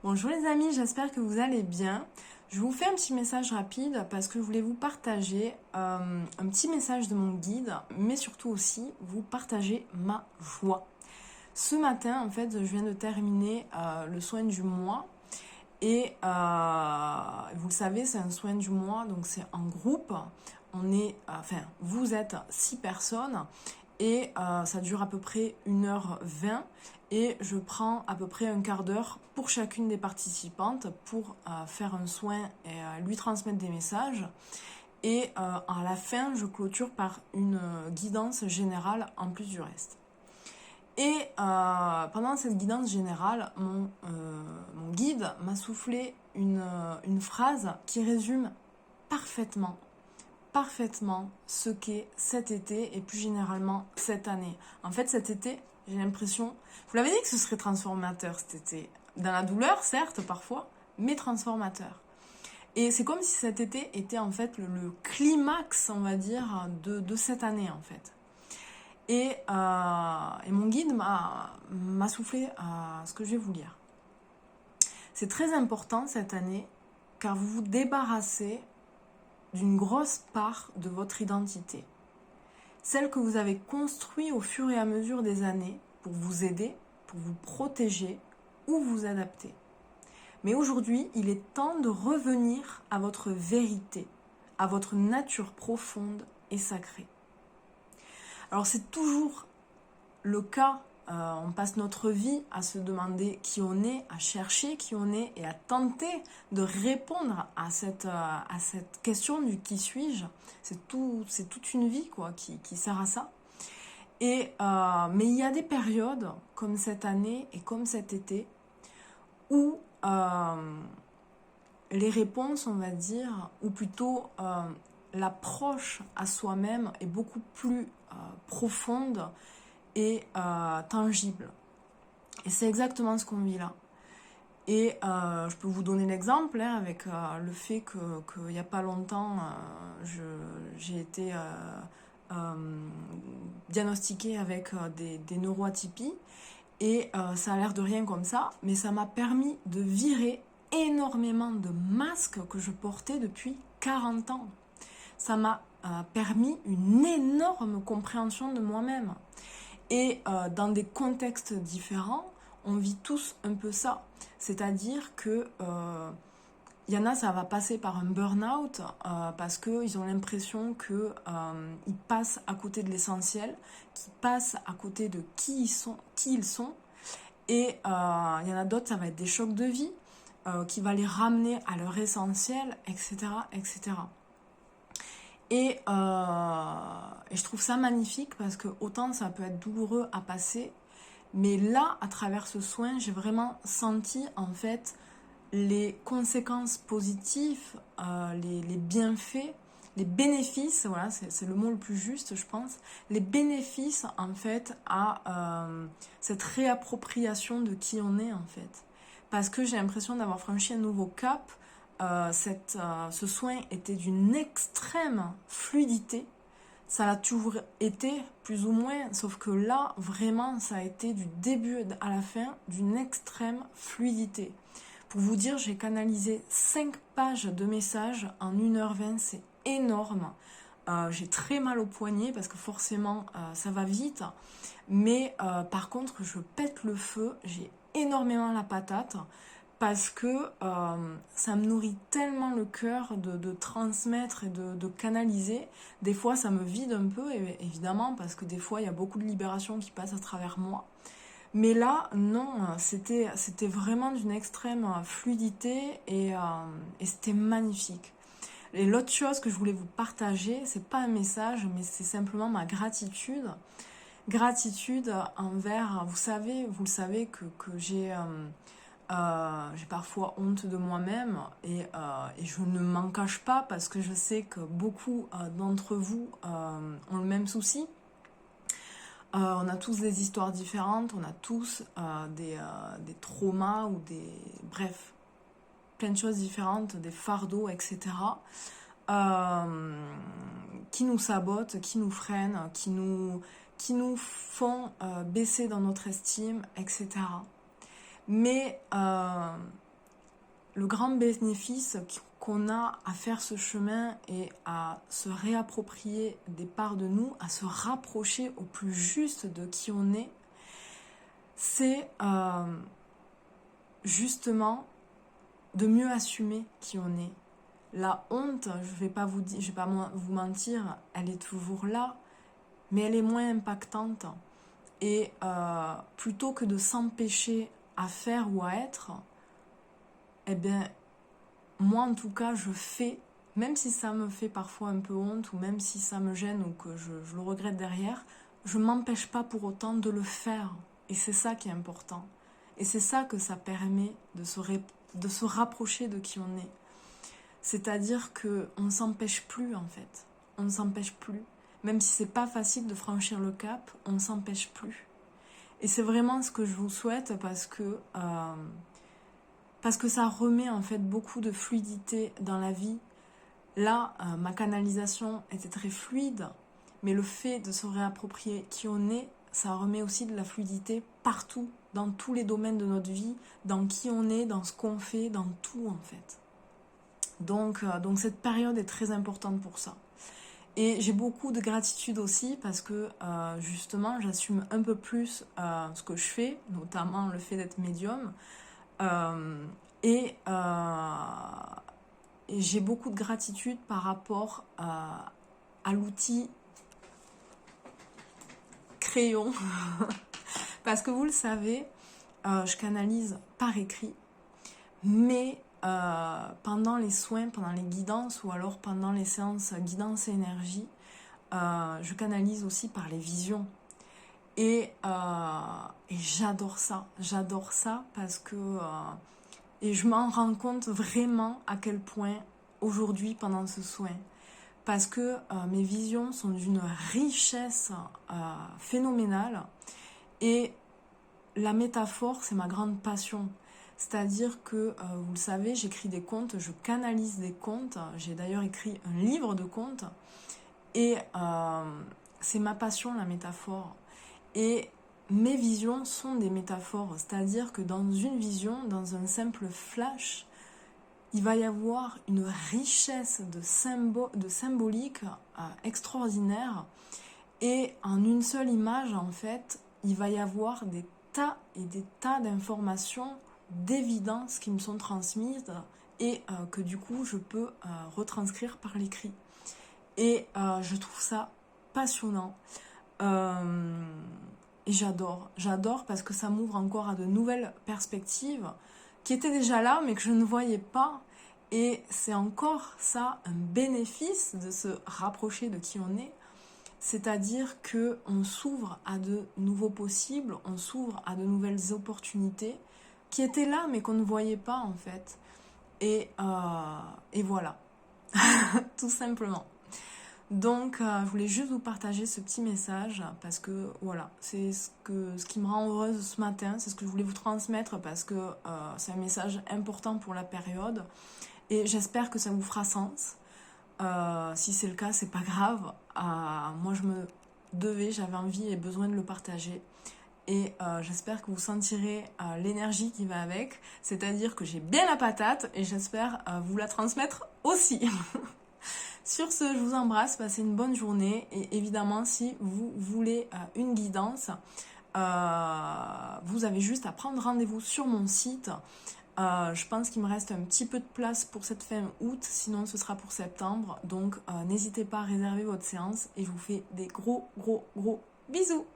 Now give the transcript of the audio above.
Bonjour les amis, j'espère que vous allez bien. Je vous fais un petit message rapide parce que je voulais vous partager un petit message de mon guide, mais surtout aussi vous partager ma joie. Ce matin, en fait, je viens de terminer le soin du mois et vous le savez, c'est un soin du mois, donc c'est en groupe. Vous êtes 6 personnes et ça dure à peu près 1h20 et je prends à peu près un quart d'heure pour chacune des participantes pour faire un soin et lui transmettre des messages. Et à la fin, je clôture par une guidance générale en plus du reste. Et pendant cette guidance générale, mon guide m'a soufflé une phrase qui résume parfaitement ce qu'est cet été et plus généralement cette année. En fait, cet été, j'ai l'impression... Je vous l'avais dit que ce serait transformateur cet été. Dans la douleur, certes, parfois, mais transformateur. Et c'est comme si cet été était en fait le climax, on va dire, de cette année, en fait. Et mon guide m'a soufflé ce que je vais vous lire. C'est très important cette année, car vous vous débarrassez d'une grosse part de votre identité. Celle que vous avez construite au fur et à mesure des années pour vous aider, pour vous protéger ou vous adapter. Mais aujourd'hui, il est temps de revenir à votre vérité, à votre nature profonde et sacrée. Alors c'est toujours le cas, on passe notre vie à se demander qui on est, à chercher qui on est et à tenter de répondre à cette question du qui suis-je. C'est toute une vie quoi, qui sert à ça. Mais il y a des périodes comme cette année et comme cet été où les réponses, on va dire, ou plutôt l'approche à soi-même est beaucoup plus profonde et tangible. Et c'est exactement ce qu'on vit là. Et je peux vous donner l'exemple avec le fait qu'il n'y a pas longtemps, j'ai été diagnostiquée avec des neuroatypies. Et ça a l'air de rien comme ça, mais ça m'a permis de virer énormément de masques que je portais depuis 40 ans. Ça m'a permis une énorme compréhension de moi-même. Et dans des contextes différents, on vit tous un peu ça. C'est-à-dire que y en a, ça va passer par un burn-out parce qu'ils ont l'impression qu'ils passent à côté de l'essentiel, qu'ils passent à côté de qui ils sont. Et il y en a d'autres, ça va être des chocs de vie qui va les ramener à leur essentiel, etc., etc. Et je trouve ça magnifique parce que autant ça peut être douloureux à passer, mais là, à travers ce soin, j'ai vraiment senti en fait les conséquences positives, les bienfaits, les bénéfices, voilà, c'est le mot le plus juste, je pense, les bénéfices en fait à cette réappropriation de qui on est en fait. Parce que j'ai l'impression d'avoir franchi un nouveau cap. Ce soin était d'une extrême fluidité. Ça l'a toujours été, plus ou moins, sauf que là, vraiment, ça a été du début à la fin d'une extrême fluidité. Pour vous dire, j'ai canalisé 5 pages de messages en 1h20, c'est énorme. J'ai très mal au poignet parce que forcément, ça va vite. Mais par contre, je pète le feu, j'ai énormément la patate parce que ça me nourrit tellement le cœur de transmettre et de canaliser. Des fois, ça me vide un peu, évidemment, parce que des fois, il y a beaucoup de libération qui passe à travers moi. Mais là, non, c'était vraiment d'une extrême fluidité et c'était magnifique. Et l'autre chose que je voulais vous partager, c'est pas un message, mais c'est simplement ma gratitude. Gratitude envers, vous le savez que j'ai parfois honte de moi-même et je ne m'en cache pas parce que je sais que beaucoup d'entre vous ont le même souci. On a tous des histoires différentes, on a tous des traumas ou bref, plein de choses différentes, des fardeaux, etc. Qui nous sabotent, qui nous freinent, qui nous font baisser dans notre estime, etc. Mais le grand bénéfice qu'on a à faire ce chemin et à se réapproprier des parts de nous, à se rapprocher au plus juste de qui on est, c'est justement de mieux assumer qui on est. La honte, je vais pas vous mentir, elle est toujours là, mais elle est moins impactante. Et plutôt que de s'empêcher à faire ou à être, eh bien, moi en tout cas, je fais, même si ça me fait parfois un peu honte, ou même si ça me gêne, ou que je le regrette derrière, je ne m'empêche pas pour autant de le faire. Et c'est ça qui est important. Et c'est ça que ça permet de se rapprocher de qui on est. C'est-à-dire qu'on ne s'empêche plus en fait. On ne s'empêche plus. Même si c'est pas facile de franchir le cap, on ne s'empêche plus. Et c'est vraiment ce que je vous souhaite parce que ça remet en fait beaucoup de fluidité dans la vie. Là, ma canalisation était très fluide, mais le fait de se réapproprier qui on est, ça remet aussi de la fluidité partout, dans tous les domaines de notre vie, dans qui on est, dans ce qu'on fait, dans tout en fait. Donc cette période est très importante pour ça. Et j'ai beaucoup de gratitude aussi parce que justement j'assume un peu plus ce que je fais, notamment le fait d'être médium. Et j'ai beaucoup de gratitude par rapport à l'outil crayon. Parce que vous le savez, je canalise par écrit, mais pendant les soins, pendant les guidances ou alors pendant les séances guidance et énergie, je canalise aussi par les visions. Et j'adore ça parce que et je m'en rends compte vraiment à quel point aujourd'hui pendant ce soin, parce que mes visions sont d'une richesse phénoménale et la métaphore c'est ma grande passion. C'est-à-dire que, vous le savez, j'écris des contes, je canalise des contes. J'ai d'ailleurs écrit un livre de contes. Et c'est ma passion, la métaphore. Et mes visions sont des métaphores. C'est-à-dire que dans une vision, dans un simple flash, il va y avoir une richesse de symbolique extraordinaire. Et en une seule image, en fait, il va y avoir des tas et des tas d'informations d'évidence qui me sont transmises et que du coup je peux retranscrire par l'écrit. Et je trouve ça passionnant. Et j'adore parce que ça m'ouvre encore à de nouvelles perspectives qui étaient déjà là mais que je ne voyais pas. Et c'est encore ça un bénéfice de se rapprocher de qui on est. C'est-à-dire qu'on s'ouvre à de nouveaux possibles, on s'ouvre à de nouvelles opportunités qui étaient là mais qu'on ne voyait pas en fait. Et voilà, tout simplement. Donc je voulais juste vous partager ce petit message parce que voilà, c'est ce qui me rend heureuse ce matin, c'est ce que je voulais vous transmettre parce que c'est un message important pour la période et j'espère que ça vous fera sens. Si c'est le cas, c'est pas grave. Moi j'avais envie et besoin de le partager. Et j'espère que vous sentirez l'énergie qui va avec, c'est-à-dire que j'ai bien la patate et j'espère vous la transmettre aussi. Sur ce, je vous embrasse, passez une bonne journée et évidemment si vous voulez une guidance, vous avez juste à prendre rendez-vous sur mon site. Je pense qu'il me reste un petit peu de place pour cette fin août, sinon ce sera pour septembre, donc n'hésitez pas à réserver votre séance et je vous fais des gros bisous.